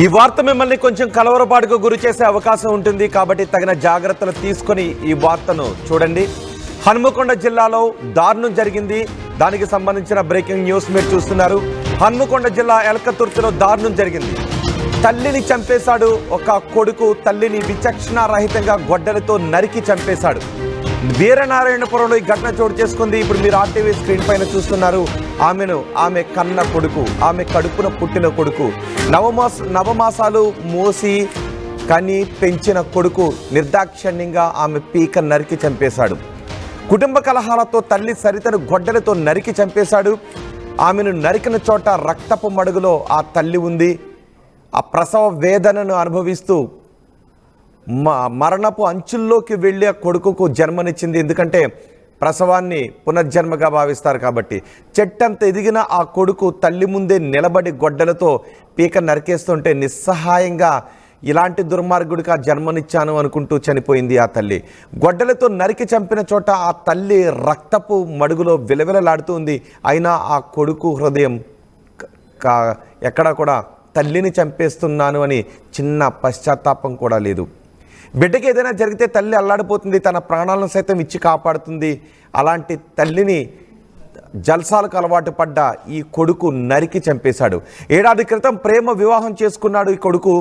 ఈ వార్త మిమ్మల్ని కొంచెం కలవరపాటుకు గురి చేసే అవకాశం ఉంటుంది కాబట్టి తగిన జాగ్రత్తలు తీసుకొని ఈ వార్తను చూడండి. హన్మకొండ జిల్లాలో దారుణం జరిగింది. దానికి సంబంధించిన బ్రేకింగ్ న్యూస్ మీరు చూస్తున్నారు. హన్మకొండ జిల్లా ఎలకతుర్తిలో దారుణం జరిగింది. తల్లిని చంపేశాడు ఒక కొడుకు. తల్లిని విచక్షణారహితంగా గొడ్డలతో నరికి చంపేశాడు. వీరనారాయణపురంలో ఈ ఘటన చోటు చేసుకుంది. ఇప్పుడు మీరు ఆర్టీవీ స్క్రీన్ పైన చూస్తున్నారు. ఆమె కన్న కొడుకు, ఆమె కడుపున పుట్టిన కొడుకు, నవమాసాలు మోసి కని పెంచిన కొడుకు నిర్దాక్షిణ్యంగా ఆమె పీక నరికి చంపేశాడు. కుటుంబ కలహాలతో తల్లి సరితను గొడ్డలతో నరికి చంపేశాడు. ఆమెను నరికిన చోట రక్తపు మడుగులో ఆ తల్లి ఉంది. ఆ ప్రసవ వేదనను అనుభవిస్తూ మరణపు అంచుల్లోకి వెళ్ళి ఆ కొడుకుకు జన్మనిచ్చింది. ఎందుకంటే ప్రసవాన్ని పునర్జన్మగా భావిస్తారు కాబట్టి. చెట్టంత ఎదిగిన ఆ కొడుకు తల్లి ముందే నిలబడి గొడ్డలతో పీక నరికేస్తుంటే నిస్సహాయంగా ఇలాంటి దుర్మార్గుడికి ఆ జన్మనిచ్చాను అనుకుంటూ చనిపోయింది ఆ తల్లి. గొడ్డలతో నరికి చంపిన చోట ఆ తల్లి రక్తపు మడుగులో విలవిలలాడుతుంది. అయినా ఆ కొడుకు హృదయం ఎక్కడా కూడా తల్లిని చంపేస్తున్నాను అని చిన్న పశ్చాత్తాపం కూడా లేదు. బిడ్డకి ఏదైనా జరిగితే తల్లి అల్లాడిపోతుంది, తన ప్రాణాలను సైతం ఇచ్చి కాపాడుతుంది. అలాంటి తల్లిని జల్సాలకు అలవాటు పడ్డ ఈ కొడుకు నరికి చంపేశాడు. ఏడాది క్రితం ప్రేమ వివాహం చేసుకున్నాడు ఈ కొడుకు.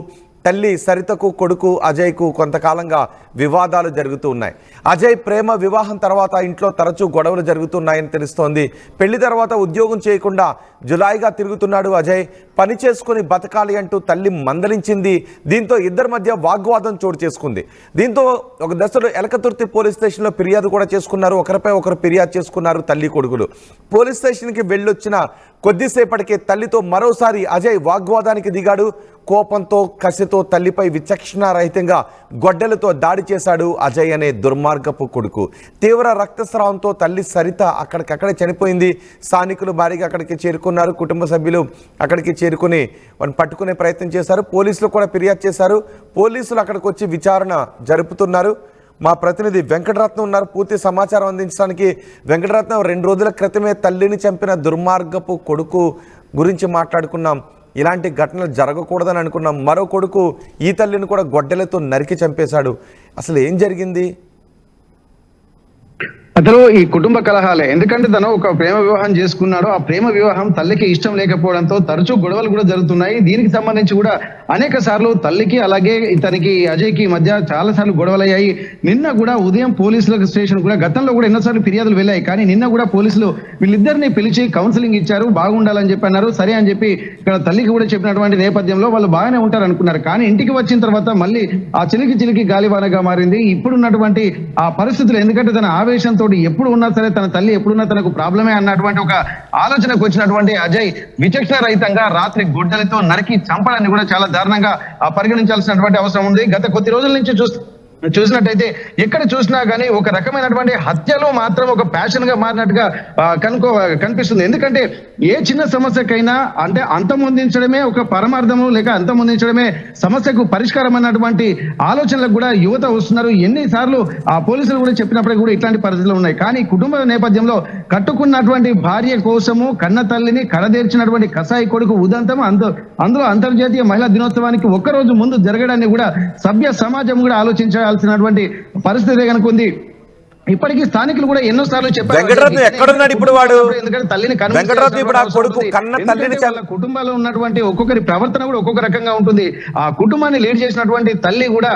తల్లి సరితకు, కొడుకు అజయ్కు కొంతకాలంగా వివాదాలు జరుగుతూ ఉన్నాయి. అజయ్ ప్రేమ వివాహం తర్వాత ఇంట్లో తరచూ గొడవలు జరుగుతున్నాయని తెలుస్తోంది. పెళ్లి తర్వాత ఉద్యోగం చేయకుండా జులాయిగా తిరుగుతున్నాడు అజయ్. పని చేసుకుని బతకాలి అంటూ తల్లి మందలించింది. దీంతో ఇద్దరి మధ్య వాగ్వాదం చోటు చేసుకుంది. దీంతో ఒక దశలో ఎలకతుర్తి పోలీస్ స్టేషన్లో ఫిర్యాదు కూడా చేసుకున్నారు. ఒకరిపై ఒకరు ఫిర్యాదు చేసుకున్నారు తల్లి కొడుకులు. పోలీస్ స్టేషన్కి వెళ్ళొచ్చిన కొద్దిసేపటికే తల్లితో మరోసారి అజయ్ వాగ్వాదానికి దిగాడు. కోపంతో కసితో తల్లిపై విచక్షణారహితంగా గొడ్డలతో దాడి చేశాడు అజయ్ అనే దుర్మార్గపు కొడుకు. తీవ్ర రక్తస్రావంతో తల్లి సరిత అక్కడికక్కడే చనిపోయింది. స్థానికులు భారీగా అక్కడికి చేరుకున్నారు. కుటుంబ సభ్యులు అక్కడికి చేరుకుని వారిని పట్టుకునే ప్రయత్నం చేశారు. పోలీసులు కూడా ఫిర్యాదు చేశారు. పోలీసులు అక్కడికి వచ్చి విచారణ జరుపుతున్నారు. మా ప్రతినిధి వెంకటరత్నం ఉన్నారు పూర్తి సమాచారం అందించడానికి. వెంకటరత్నం, 2 రోజుల క్రితమే తల్లిని చంపిన దుర్మార్గపు కొడుకు గురించి మాట్లాడుకున్నాం. ఇలాంటి ఘటనలు జరగకూడదని అనుకున్నాం. మరో కొడుకు ఈ తల్లిని కూడా గొడ్డలతో నరికి చంపేశాడు. అసలు ఏం జరిగింది? అతను ఈ కుటుంబ కలహాలే. ఎందుకంటే తను ఒక ప్రేమ వివాహం చేసుకున్నాడు. ఆ ప్రేమ వివాహం తల్లికి ఇష్టం లేకపోవడంతో తరచూ గొడవలు కూడా జరుగుతున్నాయి. దీనికి సంబంధించి కూడా అనేక సార్లు తల్లికి అలాగే ఇతనికి అజయ్కి మధ్య చాలా సార్లు గొడవలయ్యాయి. నిన్న కూడా ఉదయం పోలీసుల స్టేషన్ కూడా గతంలో కూడా ఎన్నోసార్లు ఫిర్యాదులు వెళ్ళాయి. కానీ నిన్న కూడా పోలీసులు వీళ్ళిద్దరిని పిలిచి కౌన్సిలింగ్ ఇచ్చారు. బాగుండాలని చెప్పి అన్నారు. సరే అని చెప్పి ఇక్కడ తల్లికి కూడా చెప్పినటువంటి నేపథ్యంలో వాళ్ళు బాగానే ఉంటారు అనుకున్నారు. కానీ ఇంటికి వచ్చిన తర్వాత మళ్ళీ ఆ చిలికి గాలివానగా మారింది ఇప్పుడున్నటువంటి ఆ పరిస్థితులు. ఎందుకంటే తన ఆవేశంతో ఎప్పుడు ఉన్నా సరే తన తల్లి ఎప్పుడున్నా తనకు ప్రాబ్లమే అన్నటువంటి ఒక ఆలోచనకు వచ్చినటువంటి అజయ్ విచక్షణ రహితంగా రాత్రి గొడ్డలతో నరికి చంపడాన్ని కూడా చాలా దారుణంగా పరిగణించాల్సినటువంటి అవసరం ఉంది. గత కొద్ది రోజుల నుంచి చూసినట్టయితే ఎక్కడ చూసినా కానీ ఒక రకమైనటువంటి హత్యలో మాత్రం ఒక ప్యాషన్ గా మారినట్టుగా కనిపిస్తుంది. ఎందుకంటే ఏ చిన్న సమస్యకైనా అంటే అంతమొందించడమే ఒక పరమార్థము, లేక అంతమొందించడమే సమస్యకు పరిష్కారం అన్నటువంటి ఆలోచనలకు కూడా యువత వస్తున్నారు. ఎన్నిసార్లు ఆ పోలీసులు కూడా చెప్పినప్పటికీ కూడా ఇట్లాంటి పరిస్థితులు ఉన్నాయి. కానీ కుటుంబ నేపథ్యంలో కట్టుకున్నటువంటి భార్య కోసము కన్న తల్లిని కడదేర్చినటువంటి కసాయి కొడుకు ఉదంతం అందులో అంతర్జాతీయ మహిళా దినోత్సవానికి ఒక్కరోజు ముందు జరగడాన్ని కూడా సభ్య సమాజం కూడా ఆలోచించాల్సినటువంటి పరిస్థితి కనుక ఉంది. ఇప్పటికీ స్థానికులు కూడా ఎన్నో సార్లు చెప్పారు. ఎక్కడున్నాడు ఇప్పుడు వాడు? ఎందుకంటే తల్లిని కుటుంబాల్లో ఉన్నటువంటి ఒక్కొక్కరి ప్రవర్తన కూడా ఒక్కొక్క రకంగా ఉంటుంది. ఆ కుటుంబాన్ని లీడ్ చేసినటువంటి తల్లి కూడా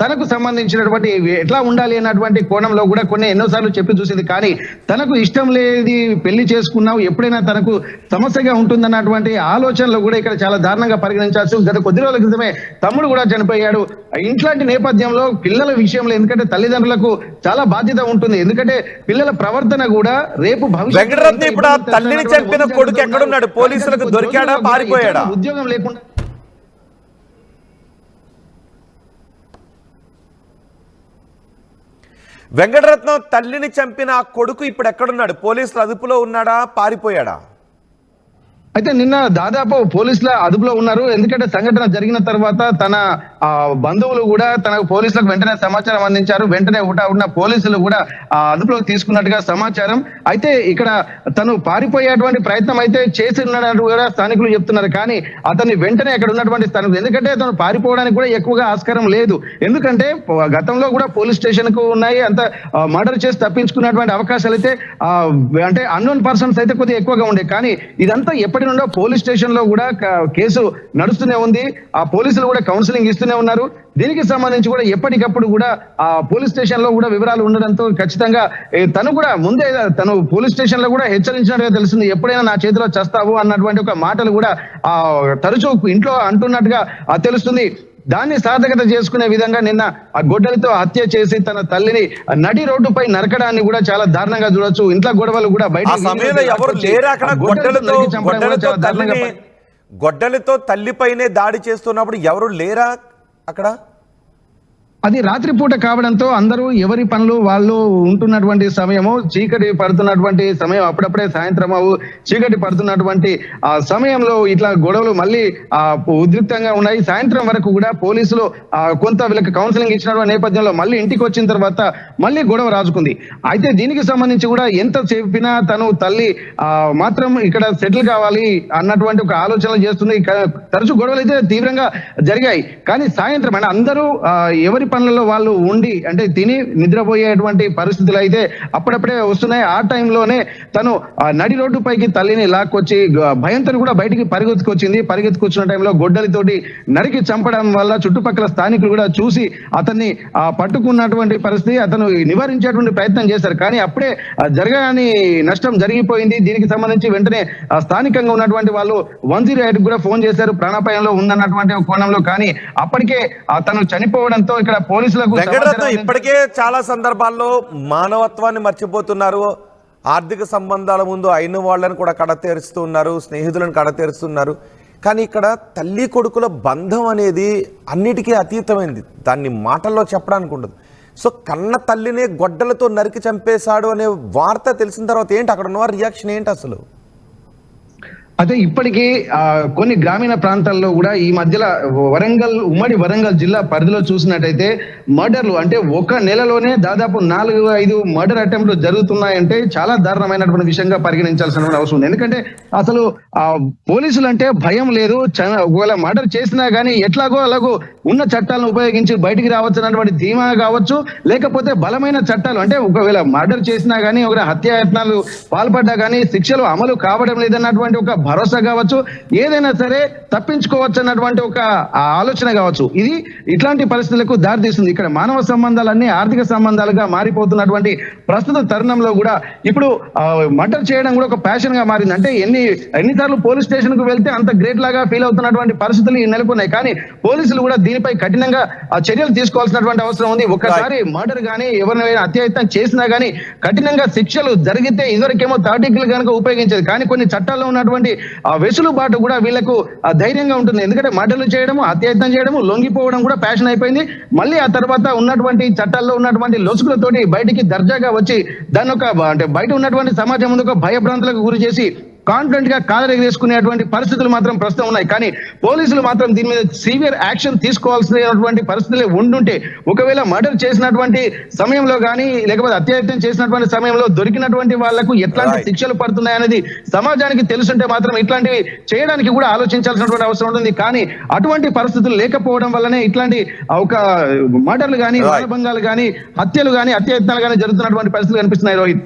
తనకు సంబంధించినటువంటి ఎట్లా ఉండాలి అన్నటువంటి కోణంలో కూడా కొన్ని ఎన్నోసార్లు చెప్పి చూసింది. కానీ తనకు ఇష్టం లేది పెళ్లి చేసుకున్నావు ఎప్పుడైనా తనకు సమస్యగా ఉంటుందన్నటువంటి ఆలోచనలో కూడా ఇక్కడ చాలా దారుణంగా పరిగణించాల్సి. గత కొద్ది రోజుల క్రితమే తమ్ముడు కూడా చనిపోయాడు. ఇట్లాంటి నేపథ్యంలో పిల్లల విషయంలో ఎందుకంటే తల్లిదండ్రులకు చాలా బాధ్యత ఉంటుంది. ఎందుకంటే పిల్లల ప్రవర్తన కూడా రేపు వెంకటరత్నం ఇప్పుడు తల్లిని చంపిన కొడుకు ఎక్కడున్నాడు? పోలీసులకు దొరికాడా, పారిపోయాడా? ఉద్యోగం లేకుండా వెంకటరత్నం తల్లిని చంపిన ఆ కొడుకు ఇప్పుడు ఎక్కడున్నాడు? పోలీసులు అదుపులో ఉన్నాడా, పారిపోయాడా? అయితే నిన్న దాదాపు పోలీసుల అదుపులో ఉన్నారు. ఎందుకంటే సంఘటన జరిగిన తర్వాత తన బంధువులు కూడా తనకు పోలీసులకు వెంటనే సమాచారం అందించారు. వెంటనే ఉన్న పోలీసులు కూడా అదుపులోకి తీసుకున్నట్టుగా సమాచారం. అయితే ఇక్కడ తను పారిపోయేటువంటి ప్రయత్నం అయితే చేసి ఉన్నాడు కూడా స్థానికులు చెప్తున్నారు. కానీ అతన్ని వెంటనే అక్కడ ఉన్నటువంటి స్థానికులు, ఎందుకంటే అతను పారిపోవడానికి కూడా ఎక్కువగా ఆస్కారం లేదు. ఎందుకంటే గతంలో కూడా పోలీస్ స్టేషన్ కు ఉన్నాయి, అంత మర్డర్ చేసి తప్పించుకున్నటువంటి అవకాశాలు అయితే అంటే అన్నోన్ పర్సన్స్ అయితే కొద్దిగా ఎక్కువగా ఉండే. కానీ ఇదంతా ఎప్పటి నుండో పోలీస్ స్టేషన్ లో కూడా కేసు నడుస్తూనే ఉంది. ఆ పోలీసులు కూడా కౌన్సిలింగ్ ఇస్తూనే ఉన్నారు. దీనికి సంబంధించి కూడా ఎప్పటికప్పుడు కూడా ఆ పోలీస్ స్టేషన్ లో కూడా వివరాలు ఉండడంతో ఖచ్చితంగా తను కూడా ముందే తను పోలీస్ స్టేషన్ లో కూడా హెచ్చరించినట్టుగా తెలుస్తుంది. ఎప్పుడైనా నా చేతిలో చేస్తావు అన్నటువంటి ఒక మాటలు కూడా తరచూ ఇంట్లో అంటున్నట్టుగా తెలుస్తుంది. దాన్ని సార్థకత చేసుకునే విధంగా నిన్న ఆ గొడ్డలితో హత్య చేసి తన తల్లిని నడి రోడ్డుపై నరకడాన్ని కూడా చాలా దారుణంగా చూడొచ్చు. ఇంట్లో గొడవలు కూడా గొడ్డలితో తల్లిపైనే దాడి చేస్తున్నప్పుడు ఎవరు లేరా అక్కడ? అది రాత్రిపూట కావడంతో అందరూ ఎవరి పనులు వాళ్ళు ఉంటున్నటువంటి సమయము, చీకటి పడుతున్నటువంటి సమయం, అప్పుడప్పుడే సాయంత్రం చీకటి పడుతున్నటువంటి ఆ సమయంలో ఇట్లా గొడవలు మళ్ళీ ఉద్రిక్తంగా ఉన్నాయి. సాయంత్రం వరకు కూడా పోలీసులు కొంత వీళ్ళకి కౌన్సిలింగ్ ఇచ్చినటువంటి నేపథ్యంలో మళ్ళీ ఇంటికి వచ్చిన తర్వాత మళ్ళీ గొడవ రాజుకుంది. అయితే దీనికి సంబంధించి కూడా ఎంత చెప్పినా తను తల్లి మాత్రం ఇక్కడ సెటిల్ కావాలి అన్నటువంటి ఒక ఆలోచనలు చేస్తుంది. తరచూ గొడవలు అయితే తీవ్రంగా జరిగాయి. కానీ సాయంత్రం అంటే అందరూ ఎవరి పనులలో వాళ్ళు ఉండి అంటే తిని నిద్రపోయేటువంటి పరిస్థితులు అయితే అప్పుడప్పుడే వస్తున్నాయి. ఆ టైంలోనే తను నడి రోడ్డు పైకి తల్లిని లాక్కొచ్చి భయంతో కూడా బయటికి పరిగెత్తుకొచ్చిన టైంలో గొడ్డలితోటి నరికి చంపడం వల్ల చుట్టుపక్కల స్థానికులు కూడా చూసి అతన్ని పట్టుకున్నటువంటి పరిస్థితి, అతను నివారించేటువంటి ప్రయత్నం చేశారు. కానీ అప్పుడే జరగని నష్టం జరిగిపోయింది. దీనికి సంబంధించి వెంటనే స్థానికంగా ఉన్నటువంటి వాళ్ళు 108 కూడా ఫోన్ చేశారు, ప్రాణాపాయంలో ఉందన్నటువంటి కోణంలో. కానీ అప్పటికే తను చనిపోవడంతో ఇక్కడ పోలీసులకు ఇప్పటికే చాలా సందర్భాల్లో మానవత్వాన్ని మర్చిపోతున్నారు. ఆర్థిక సంబంధాల ముందు అయిన వాళ్ళని కూడా కడతేరుస్తూ ఉన్నారు, స్నేహితులను కడతేరుస్తున్నారు. కానీ ఇక్కడ తల్లి కొడుకుల బంధం అనేది అన్నిటికీ అతీతమైంది. దాన్ని మాటల్లో చెప్పడానికి ఉండదు. సో కన్న తల్లినే గొడ్డలతో నరికి చంపేశాడు అనే వార్త తెలిసిన తర్వాత ఏంటి అక్కడ ఉన్నవారి రియాక్షన్ ఏంటి అసలు? అయితే ఇప్పటికీ కొన్ని గ్రామీణ ప్రాంతాల్లో కూడా ఈ మధ్యలో ఉమ్మడి వరంగల్ జిల్లా పరిధిలో చూసినట్టయితే మర్డర్లు అంటే ఒక నెలలోనే దాదాపు 4-5 మర్డర్ అటెంప్ట్లు జరుగుతున్నాయంటే చాలా దారుణమైనటువంటి విషయంగా పరిగణించాల్సిన అవసరం ఉంది. ఎందుకంటే అసలు పోలీసులు అంటే భయం లేదు. ఒకవేళ మర్డర్ చేసినా కానీ ఎట్లాగో అలాగో ఉన్న చట్టాలను ఉపయోగించి బయటికి రావచ్చు అన్నటువంటి ధీమా కావచ్చు, లేకపోతే బలమైన చట్టాలు అంటే ఒకవేళ మర్డర్ చేసినా కానీ ఒక హత్యాయత్నాలు పాల్పడ్డా కానీ శిక్షలు అమలు కావడం లేదన్నటువంటి ఒక భరోసా కావచ్చు, ఏదైనా సరే తప్పించుకోవచ్చు అన్నటువంటి ఒక ఆలోచన కావచ్చు. ఇది ఇట్లాంటి పరిస్థితులకు దారితీస్తుంది. ఇక్కడ మానవ సంబంధాలన్నీ ఆర్థిక సంబంధాలుగా మారిపోతున్నటువంటి ప్రస్తుత తరుణంలో కూడా ఇప్పుడు మర్డర్ చేయడం కూడా ఒక ప్యాషన్ గా మారింది. అంటే ఎన్నిసార్లు పోలీస్ స్టేషన్ కు వెళ్తే అంత గ్రేట్ లాగా ఫీల్ అవుతున్నటువంటి పరిస్థితులు నెలకొన్నాయి. కానీ పోలీసులు కూడా దీనిపై కఠినంగా చర్యలు తీసుకోవాల్సినటువంటి అవసరం ఉంది. ఒక్కసారి మర్డర్ గానీ ఎవరినైనా అత్యాయత్నం చేసినా గానీ కఠినంగా శిక్షలు జరిగితే ఇదివరకేమో 30 కనుక ఉపయోగించేది. కానీ కొన్ని చట్టాల్లో ఉన్నటువంటి వెసులుబాటు కూడా వీళ్ళకు ధైర్యంగా ఉంటుంది. ఎందుకంటే మర్డర్లు చేయడము, అత్యాయత్నం చేయడము, లొంగిపోవడం కూడా ప్యాషన్ అయిపోయింది. మళ్ళీ ఆ తర్వాత ఉన్నటువంటి చట్టాల్లో ఉన్నటువంటి లొసుగులతోటి బయటికి దర్జాగా వచ్చి దాన్ని అంటే బయట ఉన్నటువంటి సమాజం ముందు ఒక భయభ్రాంతులకు గురి చేసి కాన్ఫిడెంట్ గా కాలరెగరేసుకునేటువంటి పరిస్థితులు మాత్రం ప్రస్తుతం ఉన్నాయి. కానీ పోలీసులు మాత్రం దీని మీద సివియర్ యాక్షన్ తీసుకోవాల్సినటువంటి పరిస్థితులు ఉండుంటే, ఒకవేళ మర్డర్ చేసినటువంటి సమయంలో కానీ లేకపోతే అత్యాయత్నం చేసినటువంటి సమయంలో దొరికినటువంటి వాళ్లకు ఎట్లాంటి శిక్షలు పడుతున్నాయనేది సమాజానికి తెలుసుంటే మాత్రం ఇట్లాంటివి చేయడానికి కూడా ఆలోచించాల్సినటువంటి అవసరం ఉంటుంది. కానీ అటువంటి పరిస్థితులు లేకపోవడం వల్లనే ఇట్లాంటి ఒక మర్డర్లు కానీ, మానభంగాలు కానీ, హత్యలు కానీ, అత్యాయత్నాలు కానీ జరుగుతున్నటువంటి పరిస్థితులు కనిపిస్తున్నాయి. రోహిత్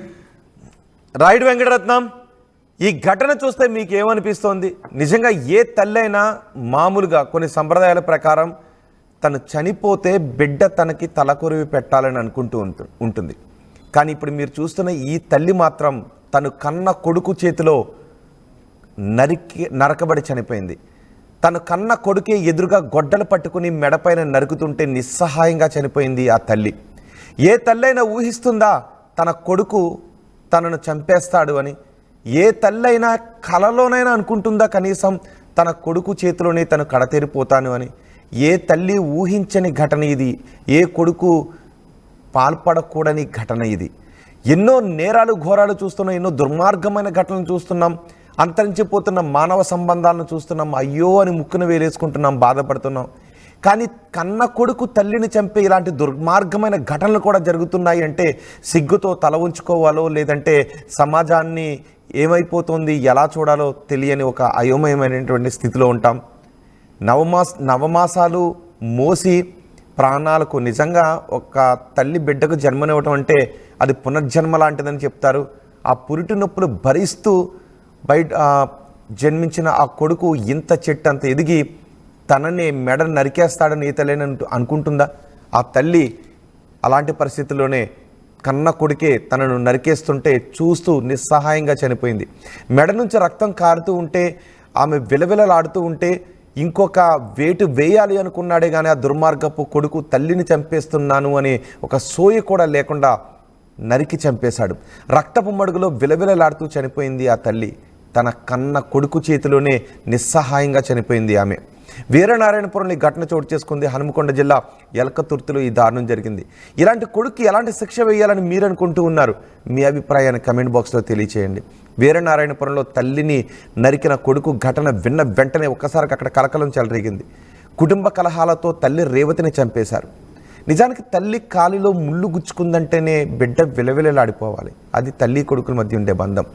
రైట్ వెంకటరత్నం, ఈ ఘటన చూస్తే మీకు ఏమనిపిస్తోంది? నిజంగా ఏ తల్లైనా మామూలుగా కొన్ని సంప్రదాయాల ప్రకారం తను చనిపోతే బిడ్డ తనకి తలకొరివి పెట్టాలని అనుకుంటూ ఉంటుంది. కానీ ఇప్పుడు మీరు చూస్తున్న ఈ తల్లి మాత్రం తను కన్న కొడుకు చేతిలో నరకబడి చనిపోయింది. తను కన్న కొడుకే ఎదురుగా గొడ్డలు పట్టుకుని మెడపైన నరుకుతుంటే నిస్సహాయంగా చనిపోయింది ఆ తల్లి. ఏ తల్లైనా ఊహిస్తుందా తన కొడుకు తనను చంపేస్తాడు అని? ఏ తల్లైనా కలలోనైనా అనుకుంటుందా కనీసం తన కొడుకు చేతిలోనే తను కడతేరిపోతాను అని? ఏ తల్లి ఊహించని ఘటన ఇది. ఏ కొడుకు పాల్పడకూడని ఘటన ఇది. ఎన్నో నేరాలు ఘోరాలు చూస్తున్నాం, ఎన్నో దుర్మార్గమైన ఘటనలు చూస్తున్నాం. అంతరించిపోతున్న మానవ సంబంధాలను చూస్తున్నాం, అయ్యో అని ముక్కున వేలేసుకుంటున్నాం, బాధపడుతున్నాం. కానీ కన్న కొడుకు తల్లిని చంపే ఇలాంటి దుర్మార్గమైన ఘటనలు కూడా జరుగుతున్నాయి అంటే సిగ్గుతో తల ఉంచుకోవాలో, లేదంటే సమాజాన్ని ఏమైపోతుంది ఎలా చూడాలో తెలియని ఒక అయోమయమైనటువంటి స్థితిలో ఉంటాం. నవమాసాలు మోసి ప్రాణాలకు నిజంగా ఒక తల్లి బిడ్డకు జన్మనివ్వటం అంటే అది పునర్జన్మ లాంటిదని చెప్తారు. ఆ పురిటి నొప్పులు భరిస్తూ బయట జన్మించిన ఆ కొడుకు ఇంత చెట్టు అంత ఎదిగి తనని మెడ నరికేస్తాడని ఈ తల్లిని అనుకుంటుందా? ఆ తల్లి అలాంటి పరిస్థితుల్లోనే కన్న కొడుకే తనను నరికేస్తుంటే చూస్తూ నిస్సహాయంగా చనిపోయింది. మెడ నుంచి రక్తం కారుతూ ఉంటే, ఆమె విలవిలలాడుతూ ఉంటే ఇంకొక వేటు వేయాలి అనుకున్నాడే కానీ ఆ దుర్మార్గపు కొడుకు తల్లిని చంపేస్తున్నాను అని ఒక సోయి కూడా లేకుండా నరికి చంపేశాడు. రక్తపు మడుగులో విలవిలలాడుతూ చనిపోయింది ఆ తల్లి. తన కన్న కొడుకు చేతిలోనే నిస్సహాయంగా చనిపోయింది ఆమె. వీరనారాయణపురంలో ఈ ఘటన చోటు చేసుకుంది. హనుమకొండ జిల్లా ఎలకతుర్తిలో ఈ దారుణం జరిగింది. ఇలాంటి కొడుకు ఎలాంటి శిక్ష వేయాలని మీరు అనుకుంటూ ఉన్నారు? మీ అభిప్రాయాన్ని కమెంట్ బాక్స్లో తెలియచేయండి. వీరనారాయణపురంలో తల్లిని నరికిన కొడుకు ఘటన విన్న వెంటనే ఒక్కసారికి అక్కడ కలకలం చెలరేగింది. కుటుంబ కలహాలతో తల్లి రేవతిని చంపేశారు. నిజానికి తల్లి కాలిలో ముళ్ళు గుచ్చుకుందంటేనే బిడ్డ విలవిలలాడిపోవాలి. అది తల్లి కొడుకుల మధ్య ఉండే బంధం.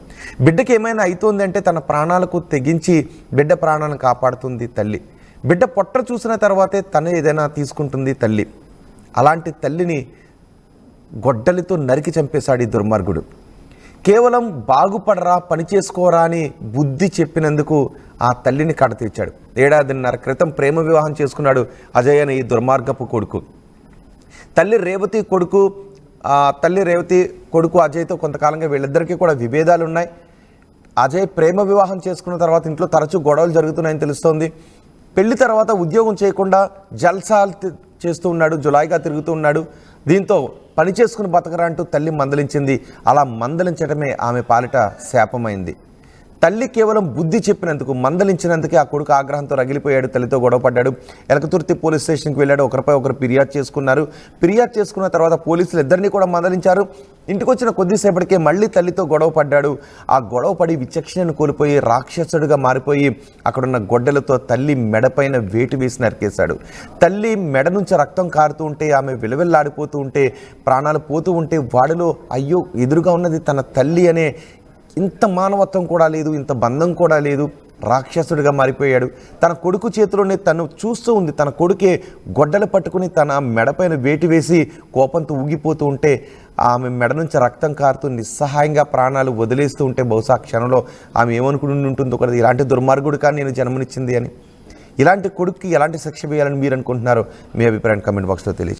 బిడ్డకి ఏమైనా అవుతుందంటే తన ప్రాణాలకు తెగించి బిడ్డ ప్రాణాలను కాపాడుతుంది తల్లి. బిడ్డ పొట్ట చూసిన తర్వాతే తను ఏదైనా తీసుకుంటుంది తల్లి. అలాంటి తల్లిని గొడ్డలితో నరికి చంపేశాడు ఈ దుర్మార్గుడు. కేవలం బాగుపడరా, పని చేసుకోరా అని బుద్ధి చెప్పినందుకు ఆ తల్లిని కడతీర్చాడు. 1.5 క్రితం ప్రేమ వివాహం చేసుకున్నాడు అజయ్ అనే ఈ దుర్మార్గపు కొడుకు. తల్లి రేవతి కొడుకు అజయ్తో కొంతకాలంగా వీళ్ళిద్దరికీ కూడా విభేదాలు ఉన్నాయి. అజయ్ ప్రేమ వివాహం చేసుకున్న తర్వాత ఇంట్లో తరచూ గొడవలు జరుగుతున్నాయని తెలుస్తోంది. పెళ్లి తర్వాత ఉద్యోగం చేయకుండా జల్సాలు చేస్తూ ఉన్నాడు, జులాయిగా తిరుగుతూ ఉన్నాడు. దీంతో పని చేసుకుని బతకరా అంటూ తల్లి మందలించింది. అలా మందలించడమే ఆమె పాలిట శాపమైంది. తల్లి కేవలం బుద్ధి చెప్పినందుకు, మందలించినందుకే ఆ కొడుకు ఆగ్రహంతో రగిలిపోయాడు, తల్లితో గొడవపడ్డాడు. ఎలకతుర్తి పోలీస్ స్టేషన్కి వెళ్ళాడు. ఒకరిపై ఒకరు ఫిర్యాదు చేసుకున్నారు. ఫిర్యాదు చేసుకున్న తర్వాత పోలీసులు ఇద్దరిని కూడా మందలించారు. ఇంటికి వచ్చిన కొద్దిసేపటికే మళ్ళీ తల్లితో గొడవపడ్డాడు. ఆ గొడవపడి విచక్షణను కోల్పోయి రాక్షసుడిగా మారిపోయి అక్కడున్న గొడ్డలతో తల్లి మెడపైన వేటు వేసి నరికేశాడు. తల్లి మెడ నుంచి రక్తం కారుతూ ఉంటే, ఆమె విలవిల్లాడిపోతూ ఉంటే, ప్రాణాలు పోతూ ఉంటే వాడిలో అయ్యో ఎదురుగా ఉన్నది తన తల్లి అనే ఇంత మానవత్వం కూడా లేదు, ఇంత బంధం కూడా లేదు. రాక్షసుడిగా మారిపోయాడు. తన కొడుకు చేతిలోనే తను చూస్తూ ఉంది. తన కొడుకే గొడ్డలు పట్టుకుని తన మెడపైన వేటి వేసి కోపంతో ఊగిపోతూ ఉంటే, ఆమె మెడ నుంచి రక్తం కారుతూ నిస్సహాయంగా ప్రాణాలు వదిలేస్తూ ఉంటే బహుశా క్షణంలో ఆమె ఏమనుకుని ఉంటుందో కూడా, ఇలాంటి దుర్మార్గుడు కానీ నేను జన్మనిచ్చింది అని. ఇలాంటి కొడుక్కి ఎలాంటి శిక్ష వేయాలని మీరు అనుకుంటున్నారో మీ అభిప్రాయాన్ని కమెంట్ బాక్స్లో తెలియజేయండి.